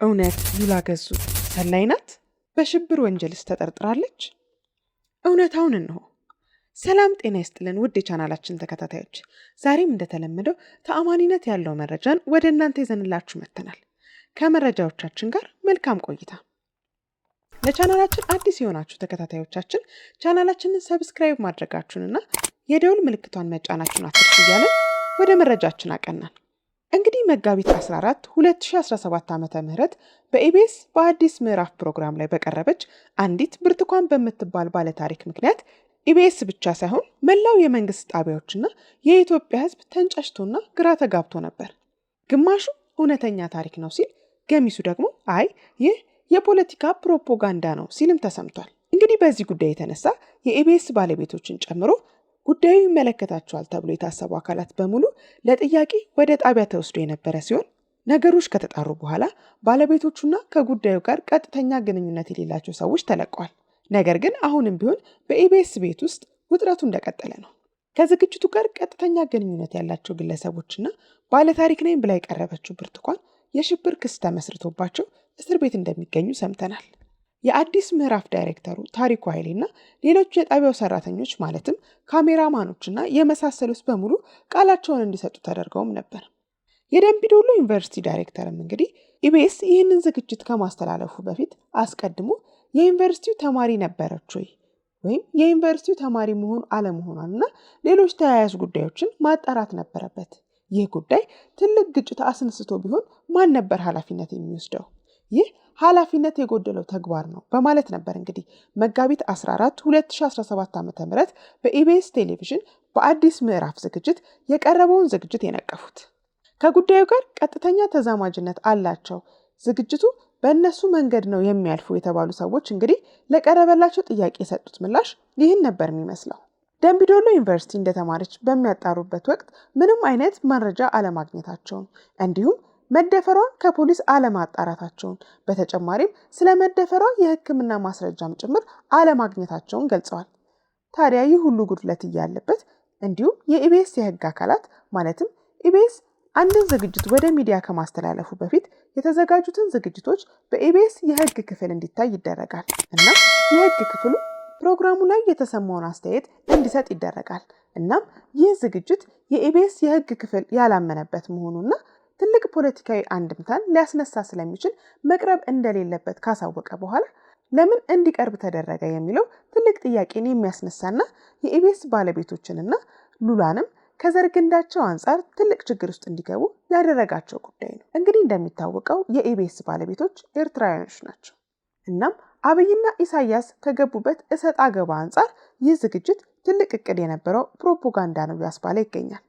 እውነት ሉላ ገዙ ሰላይ ናት? በሽብር ወንጀልስ ተጠርጥራለች? እውነታውን እንሆ። ሰላም ጤና ይስጥልን ውድ የቻናላችን ተከታታዮች፣ ዛሬም እንደተለመደው ተአማኒነት ያለው መረጃን ወደ እናንተ ይዘንላችሁ መጥተናል። ከመረጃዎቻችን ጋር መልካም ቆይታ። ለቻናላችን አዲስ የሆናችሁ ተከታታዮቻችን ቻናላችንን ሰብስክራይብ ማድረጋችሁንና የደውል ምልክቷን መጫናችሁን አትርሱ እያለን ወደ መረጃችን አቀናን። እንግዲህ መጋቢት 14 2017 ዓመተ ምህረት በኢቢኤስ በአዲስ ምዕራፍ ፕሮግራም ላይ በቀረበች አንዲት ብርቱካን በምትባል ባለ ታሪክ ምክንያት ኢቢኤስ ብቻ ሳይሆን መላው የመንግስት ጣቢያዎችና የኢትዮጵያ ሕዝብ ተንጫጭቶና ግራ ተጋብቶ ነበር። ግማሹ እውነተኛ ታሪክ ነው ሲል፣ ገሚሱ ደግሞ አይ ይህ የፖለቲካ ፕሮፓጋንዳ ነው ሲልም ተሰምቷል። እንግዲህ በዚህ ጉዳይ የተነሳ የኢቢኤስ ባለቤቶችን ጨምሮ ጉዳዩ ይመለከታቸዋል ተብሎ የታሰቡ አካላት በሙሉ ለጥያቄ ወደ ጣቢያ ተወስዶ የነበረ ሲሆን ነገሮች ከተጣሩ በኋላ ባለቤቶቹና ከጉዳዩ ጋር ቀጥተኛ ግንኙነት የሌላቸው ሰዎች ተለቀዋል። ነገር ግን አሁንም ቢሆን በኢቢኤስ ቤት ውስጥ ውጥረቱ እንደቀጠለ ነው። ከዝግጅቱ ጋር ቀጥተኛ ግንኙነት ያላቸው ግለሰቦችና ባለታሪክ ነኝ ብላ የቀረበችው ብርቱካን የሽብር ክስ ተመስርቶባቸው እስር ቤት እንደሚገኙ ሰምተናል። የአዲስ ምዕራፍ ዳይሬክተሩ ታሪኩ ኃይሌና ሌሎች የጣቢያው ሰራተኞች ማለትም ካሜራማኖችና የመሳሰሉት በሙሉ ቃላቸውን እንዲሰጡ ተደርገውም ነበር። የደምቢ ዶሎ ዩኒቨርሲቲ ዳይሬክተርም እንግዲህ ኢቢኤስ ይህንን ዝግጅት ከማስተላለፉ በፊት አስቀድሞ የዩኒቨርሲቲው ተማሪ ነበረች ወይም የዩኒቨርሲቲው ተማሪ መሆን አለመሆኗንና ሌሎች ተያያዥ ጉዳዮችን ማጣራት ነበረበት። ይህ ጉዳይ ትልቅ ግጭት አስነስቶ ቢሆን ማን ነበር ኃላፊነት የሚወስደው? ይህ ኃላፊነት የጎደለው ተግባር ነው በማለት ነበር እንግዲህ መጋቢት 14 2017 ዓ.ም በኢቢኤስ ቴሌቪዥን በአዲስ ምዕራፍ ዝግጅት የቀረበውን ዝግጅት የነቀፉት። ከጉዳዩ ጋር ቀጥተኛ ተዛማጅነት አላቸው፣ ዝግጅቱ በእነሱ መንገድ ነው የሚያልፉ የተባሉ ሰዎች እንግዲህ ለቀረበላቸው ጥያቄ የሰጡት ምላሽ ይህን ነበር የሚመስለው። ደምቢ ዶሎ ዩኒቨርሲቲ እንደተማረች በሚያጣሩበት ወቅት ምንም አይነት መረጃ አለማግኘታቸውን እንዲሁም መደፈሯን ከፖሊስ አለማጣራታቸውን በተጨማሪም ስለ መደፈሯ የሕክምና ማስረጃም ጭምር አለማግኘታቸውን ገልጸዋል። ታዲያ ይህ ሁሉ ጉድለት እያለበት እንዲሁም የኢቢኤስ የሕግ አካላት ማለትም ኢቢኤስ አንድን ዝግጅት ወደ ሚዲያ ከማስተላለፉ በፊት የተዘጋጁትን ዝግጅቶች በኢቢኤስ የሕግ ክፍል እንዲታይ ይደረጋል እና የሕግ ክፍሉ ፕሮግራሙ ላይ የተሰማውን አስተያየት እንዲሰጥ ይደረጋል። እናም ይህ ዝግጅት የኢቢኤስ የሕግ ክፍል ያላመነበት መሆኑና ትልቅ ፖለቲካዊ አንድምታን ሊያስነሳ ስለሚችል መቅረብ እንደሌለበት ካሳወቀ በኋላ ለምን እንዲቀርብ ተደረገ የሚለው ትልቅ ጥያቄን የሚያስነሳና የኢቢኤስ ባለቤቶችንና ሉላንም ከዘርግንዳቸው አንጻር ትልቅ ችግር ውስጥ እንዲገቡ ያደረጋቸው ጉዳይ ነው። እንግዲህ እንደሚታወቀው የኢቢኤስ ባለቤቶች ኤርትራውያኖች ናቸው። እናም አብይና ኢሳያስ ከገቡበት እሰጥ አገባ አንጻር ይህ ዝግጅት ትልቅ እቅድ የነበረው ፕሮፓጋንዳ ነው ያስባለ ይገኛል።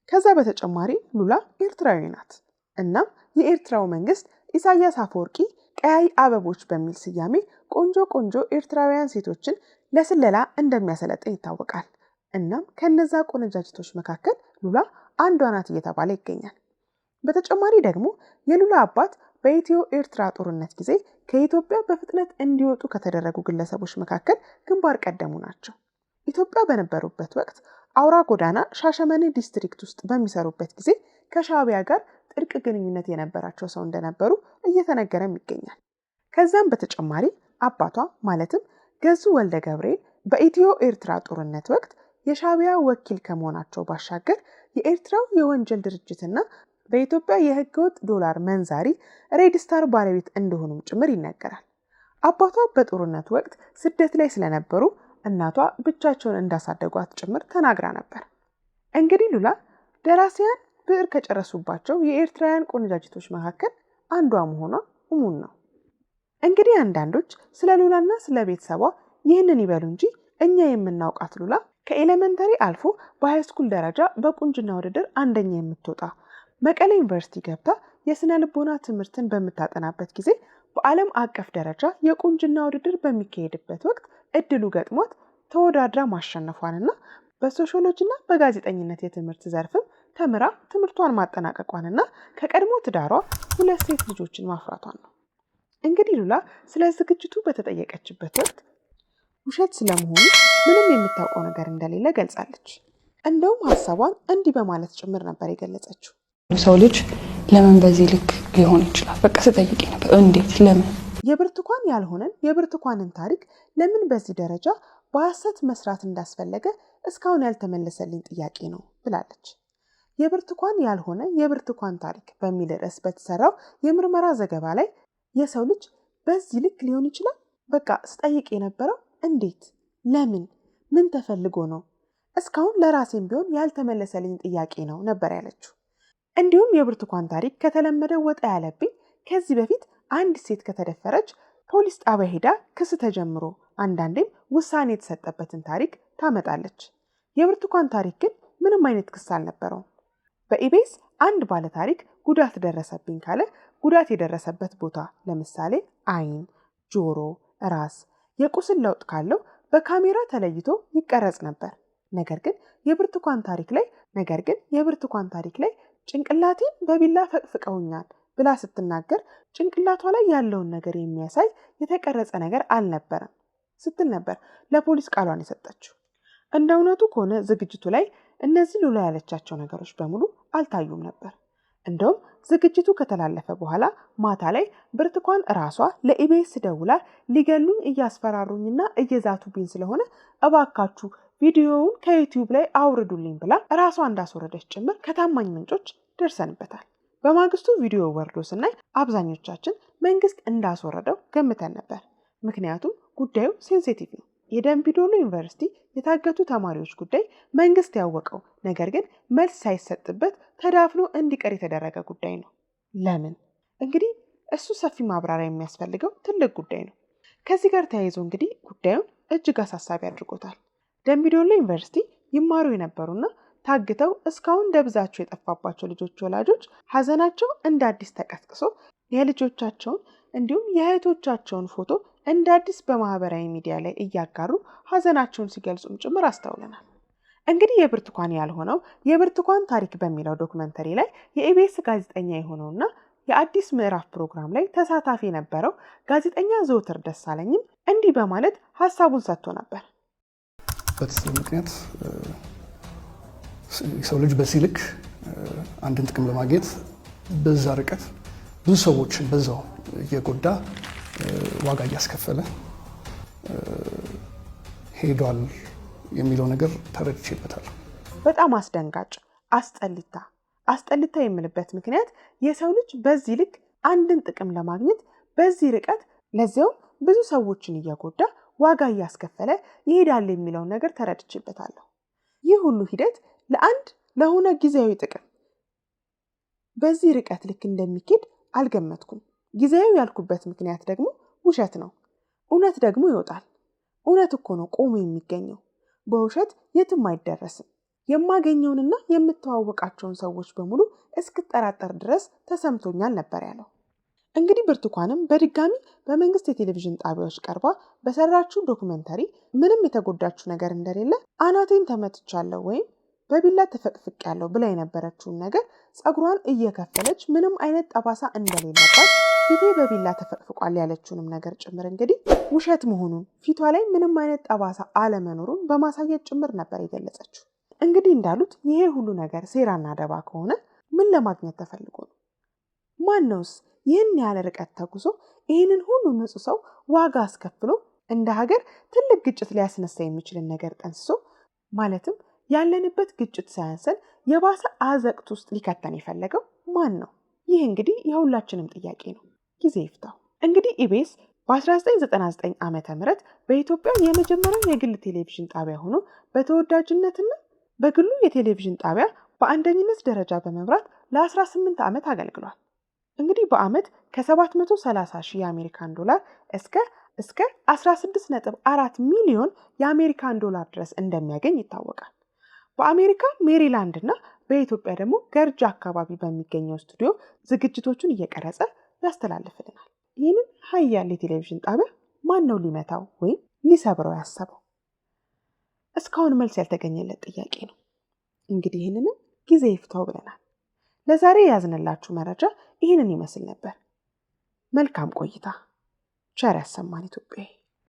ከዛ በተጨማሪ ሉላ ኤርትራዊ ናት። እናም የኤርትራው መንግስት ኢሳያስ አፈወርቂ ቀያይ አበቦች በሚል ስያሜ ቆንጆ ኤርትራውያን ሴቶችን ለስለላ እንደሚያሰለጥን ይታወቃል። እናም ከነዛ ቆነጃጅቶች መካከል ሉላ አንዷ ናት እየተባለ ይገኛል። በተጨማሪ ደግሞ የሉላ አባት በኢትዮ ኤርትራ ጦርነት ጊዜ ከኢትዮጵያ በፍጥነት እንዲወጡ ከተደረጉ ግለሰቦች መካከል ግንባር ቀደሙ ናቸው። ኢትዮጵያ በነበሩበት ወቅት አውራ ጎዳና ሻሸመኔ ዲስትሪክት ውስጥ በሚሰሩበት ጊዜ ከሻዕቢያ ጋር ጥልቅ ግንኙነት የነበራቸው ሰው እንደነበሩ እየተነገረም ይገኛል። ከዛም በተጨማሪ አባቷ ማለትም ገዙ ወልደ ገብርኤል በኢትዮ ኤርትራ ጦርነት ወቅት የሻዕቢያ ወኪል ከመሆናቸው ባሻገር የኤርትራው የወንጀል ድርጅትና በኢትዮጵያ የህገወጥ ዶላር መንዛሪ ሬድ ስታር ባለቤት እንደሆኑም ጭምር ይነገራል። አባቷ በጦርነት ወቅት ስደት ላይ ስለነበሩ እናቷ ብቻቸውን እንዳሳደጓት ጭምር ተናግራ ነበር። እንግዲህ ሉላ ደራሲያን ብዕር ከጨረሱባቸው የኤርትራውያን ቆነጃጅቶች መካከል አንዷ መሆኗ እሙን ነው። እንግዲህ አንዳንዶች ስለ ሉላና ስለ ቤተሰቧ ይህንን ይበሉ እንጂ እኛ የምናውቃት ሉላ ከኤሌመንተሪ አልፎ በሃይስኩል ደረጃ በቁንጅና ውድድር አንደኛ የምትወጣ መቀሌ ዩኒቨርሲቲ ገብታ የስነ ልቦና ትምህርትን በምታጠናበት ጊዜ በዓለም አቀፍ ደረጃ የቁንጅና ውድድር በሚካሄድበት ወቅት እድሉ ገጥሟት ተወዳድራ ማሸነፏንና በሶሺዮሎጂና በጋዜጠኝነት የትምህርት ዘርፍም ተምራ ትምህርቷን ማጠናቀቋንና ከቀድሞ ትዳሯ 2 ሴት ልጆችን ማፍራቷን ነው። እንግዲህ ሉላ ስለ ዝግጅቱ በተጠየቀችበት ወቅት ውሸት ስለመሆኑ ምንም የምታውቀው ነገር እንደሌለ ገልጻለች። እንደውም ሐሳቧን እንዲህ በማለት ጭምር ነበር የገለጸችው። ሰው ልጅ ለምን በዚህ ልክ ሊሆን ይችላል? በቃ ስጠይቅ ነበር እንዴት ለምን የብርቱካን ያልሆነን የብርቱካንን ታሪክ ለምን በዚህ ደረጃ በሐሰት መስራት እንዳስፈለገ እስካሁን ያልተመለሰልኝ ጥያቄ ነው ብላለች። የብርቱካን ያልሆነ የብርቱካን ታሪክ በሚል ርዕስ በተሰራው የምርመራ ዘገባ ላይ የሰው ልጅ በዚህ ልክ ሊሆን ይችላል? በቃ ስጠይቅ የነበረው እንዴት፣ ለምን፣ ምን ተፈልጎ ነው? እስካሁን ለራሴም ቢሆን ያልተመለሰልኝ ጥያቄ ነው ነበር ያለችው። እንዲሁም የብርቱካን ታሪክ ከተለመደው ወጣ ያለብኝ ከዚህ በፊት አንድ ሴት ከተደፈረች ፖሊስ ጣቢያ ሄዳ ክስ ተጀምሮ አንዳንዴም ውሳኔ የተሰጠበትን ታሪክ ታመጣለች። የብርቱካን ታሪክ ግን ምንም አይነት ክስ አልነበረውም። በኢቢኤስ አንድ ባለ ታሪክ ጉዳት ደረሰብኝ ካለ ጉዳት የደረሰበት ቦታ ለምሳሌ ዓይን፣ ጆሮ፣ ራስ የቁስል ለውጥ ካለው በካሜራ ተለይቶ ይቀረጽ ነበር። ነገር ግን የብርቱካን ታሪክ ላይ ጭንቅላቴን በቢላ ፈቅፍቀውኛል ብላ ስትናገር ጭንቅላቷ ላይ ያለውን ነገር የሚያሳይ የተቀረጸ ነገር አልነበረም ስትል ነበር ለፖሊስ ቃሏን የሰጠችው። እንደ እውነቱ ከሆነ ዝግጅቱ ላይ እነዚህ ሉላ ያለቻቸው ነገሮች በሙሉ አልታዩም ነበር። እንደውም ዝግጅቱ ከተላለፈ በኋላ ማታ ላይ ብርቱካን ራሷ ለኢቢኤስ ደውላ ሊገሉኝ እያስፈራሩኝና እየዛቱብኝ ስለሆነ እባካችሁ ቪዲዮውን ከዩቲዩብ ላይ አውርዱልኝ ብላ ራሷ እንዳስወረደች ጭምር ከታማኝ ምንጮች ደርሰንበታል። በማግስቱ ቪዲዮ ወርዶ ስናይ አብዛኞቻችን መንግስት እንዳስወረደው ገምተን ነበር። ምክንያቱም ጉዳዩ ሴንሲቲቭ ነው። የደምቢ ዶሎ ዩኒቨርሲቲ የታገቱ ተማሪዎች ጉዳይ መንግስት ያወቀው ነገር ግን መልስ ሳይሰጥበት ተዳፍኖ እንዲቀር የተደረገ ጉዳይ ነው። ለምን? እንግዲህ እሱ ሰፊ ማብራሪያ የሚያስፈልገው ትልቅ ጉዳይ ነው። ከዚህ ጋር ተያይዞ እንግዲህ ጉዳዩን እጅግ አሳሳቢ አድርጎታል። ደምቢ ዶሎ ዩኒቨርሲቲ ይማሩ የነበሩና ታግተው እስካሁን ደብዛቸው የጠፋባቸው ልጆች ወላጆች ሀዘናቸው እንደ አዲስ ተቀስቅሶ የልጆቻቸውን እንዲሁም የእህቶቻቸውን ፎቶ እንደ አዲስ በማህበራዊ ሚዲያ ላይ እያጋሩ ሀዘናቸውን ሲገልጹም ጭምር አስተውለናል። እንግዲህ የብርቱካን ያልሆነው የብርቱካን ታሪክ በሚለው ዶክመንተሪ ላይ የኢቢኤስ ጋዜጠኛ የሆነውና የአዲስ ምዕራፍ ፕሮግራም ላይ ተሳታፊ የነበረው ጋዜጠኛ ዘውትር ደሳለኝም እንዲህ በማለት ሀሳቡን ሰጥቶ ነበር። ምክንያት የሰው ልጅ በዚህ ልክ አንድን ጥቅም ለማግኘት በዛ ርቀት ብዙ ሰዎችን በዛው እየጎዳ ዋጋ እያስከፈለ ሄዷል የሚለው ነገር ተረድቼበታለሁ። በጣም አስደንጋጭ፣ አስጠሊታ የምልበት ምክንያት የሰው ልጅ በዚህ ልክ አንድን ጥቅም ለማግኘት በዚህ ርቀት ለዚያውም ብዙ ሰዎችን እየጎዳ ዋጋ እያስከፈለ ይሄዳል የሚለውን ነገር ተረድቼበታለሁ። ይህ ሁሉ ሂደት ለሆነ ጊዜያዊ ጥቅም በዚህ ርቀት ልክ እንደሚኬድ አልገመትኩም። ጊዜያዊ ያልኩበት ምክንያት ደግሞ ውሸት ነው። እውነት ደግሞ ይወጣል። እውነት እኮ ነው ቆሞ የሚገኘው። በውሸት የትም አይደረስም። የማገኘውንና የምተዋወቃቸውን ሰዎች በሙሉ እስክጠራጠር ድረስ ተሰምቶኛል ነበር ያለው። እንግዲህ ብርቱካንም በድጋሚ በመንግስት የቴሌቪዥን ጣቢያዎች ቀርባ በሰራችው ዶክመንተሪ ምንም የተጎዳችው ነገር እንደሌለ አናቴን ተመትቻለሁ ወይም በቢላ ተፈቅፍቄያለሁ ብላ የነበረችውን ነገር ጸጉሯን እየከፈለች ምንም አይነት ጠባሳ እንደሌለባት ፊቴ በቢላ ተፈቅፍቋል ያለችውንም ነገር ጭምር እንግዲህ ውሸት መሆኑን ፊቷ ላይ ምንም አይነት ጠባሳ አለመኖሩን በማሳየት ጭምር ነበር የገለጸችው። እንግዲህ እንዳሉት ይሄ ሁሉ ነገር ሴራና ደባ ከሆነ ምን ለማግኘት ተፈልጎ ነው? ማነውስ ይህን ያለ ርቀት ተጉዞ ይህንን ሁሉ ንጹህ ሰው ዋጋ አስከፍሎ እንደ ሀገር ትልቅ ግጭት ሊያስነሳ የሚችልን ነገር ጠንስሶ ማለትም ያለንበት ግጭት ሳያንሰን የባሰ አዘቅት ውስጥ ሊከተን የፈለገው ማን ነው? ይህ እንግዲህ የሁላችንም ጥያቄ ነው። ጊዜ ይፍታው። እንግዲህ ኢቢኤስ በ1999 ዓመተ ምህረት በኢትዮጵያ የመጀመሪያው የግል ቴሌቪዥን ጣቢያ ሆኖ በተወዳጅነትና በግሉ የቴሌቪዥን ጣቢያ በአንደኝነት ደረጃ በመምራት ለ18 ዓመት አገልግሏል። እንግዲህ በአመት ከ730 ሺህ የአሜሪካን ዶላር እስከ 16.4 ሚሊዮን የአሜሪካን ዶላር ድረስ እንደሚያገኝ ይታወቃል። በአሜሪካ ሜሪላንድ እና በኢትዮጵያ ደግሞ ገርጃ አካባቢ በሚገኘው ስቱዲዮ ዝግጅቶቹን እየቀረጸ ያስተላልፍልናል። ይህንን ሀያል የቴሌቪዥን ጣቢያ ማን ነው ሊመታው ወይም ሊሰብረው ያሰበው? እስካሁን መልስ ያልተገኘለት ጥያቄ ነው። እንግዲህ ይህንንም ጊዜ ይፍታው ብለናል። ለዛሬ ያዝንላችሁ መረጃ ይህንን ይመስል ነበር። መልካም ቆይታ። ቸር ያሰማን ኢትዮጵያ።